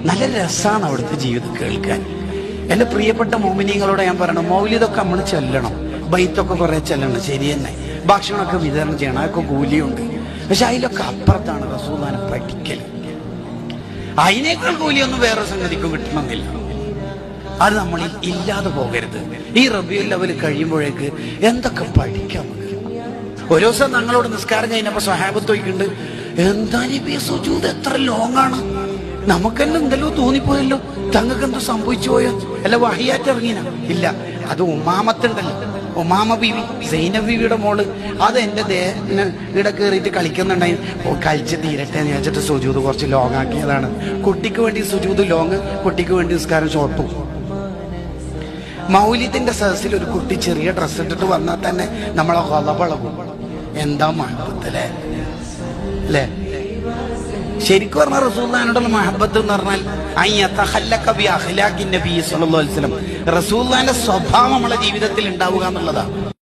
നല്ല രസമാണ് അവിടുത്തെ ജീവിതം കേൾക്കാൻ. എന്റെ പ്രിയപ്പെട്ട മോമിനിയങ്ങളോട് ഞാൻ പറയണം, മൗലിദൊക്കെ നമ്മൾ ചെല്ലണം, ബൈത്തൊക്കെ കുറെ ചെല്ലണം, ശരി തന്നെ. ഭക്ഷണമൊക്കെ വിതരണം ചെയ്യണം, അതൊക്കെ കൂലിയുണ്ട്. പക്ഷെ അതിലൊക്കെ അപ്പുറത്താണ് റസൂലുള്ളാഹിനെ പഠിക്കൽ. അതിനേക്കാൾ കൂലിയൊന്നും വേറെ സംഗതിക്കും കിട്ടണമെന്നില്ല. അത് നമ്മൾ ഇല്ലാതെ പോകരുത്. ഈ റബീഉൽ അവ്വൽ കഴിയുമ്പോഴേക്ക് എന്തൊക്കെ പഠിക്കാം. ഒരു ദിവസം ഞങ്ങളോട് നിസ്കാരം കഴിഞ്ഞപ്പോ സ്വഹാബത്ത് ചോദിക്കുന്നുണ്ട്, എന്താ നബിയെ സുജൂദ് എത്ര ലോങ്ങാണ്? നമുക്കെല്ലാം എന്തെല്ലോ തോന്നിപ്പോയല്ലോ, തങ്ങൾക്ക് എന്തോ സംഭവിച്ചു പോയോ? അല്ല വഹിയാറ്റ് ഇറങ്ങിന? ഇല്ല, അത് ഉമാമത്തുണ്ടല്ലോ, ഉമാമ ബീവി, സൈനബ് ബീവിയുടെ മോള്, അത് എന്റെ ഇവിടെ കയറിയിട്ട് കളിക്കുന്നുണ്ടായി. കളിച്ച് തീരട്ടെ എന്ന് വെച്ചിട്ട് സുജൂദ് കുറച്ച് ലോങ് ആക്കിയതാണ്. കുട്ടിക്ക് വേണ്ടി സുജൂദ് ലോങ്, കുട്ടിക്ക് വേണ്ടി നിസ്കാരം ഷോർട്ടും. മൗലിദിന്റെ സദസ്സിൽ ഒരു കുട്ടി ചെറിയ ഡ്രസ്സ് ഇട്ടിട്ട് വന്നാൽ തന്നെ നമ്മളെ കൊലപളകും. എന്താ മഹബത്തല്ലേ അല്ലേ? ശരിക്കും പറഞ്ഞ റസൂലുള്ളാഹിനോടുള്ള മഹബത്ത് എന്ന് പറഞ്ഞാൽ റസൂലുള്ളാഹിന്റെ സ്വഭാവം നമ്മളെ ജീവിതത്തിൽ ഉണ്ടാവുക എന്നുള്ളതാണ്.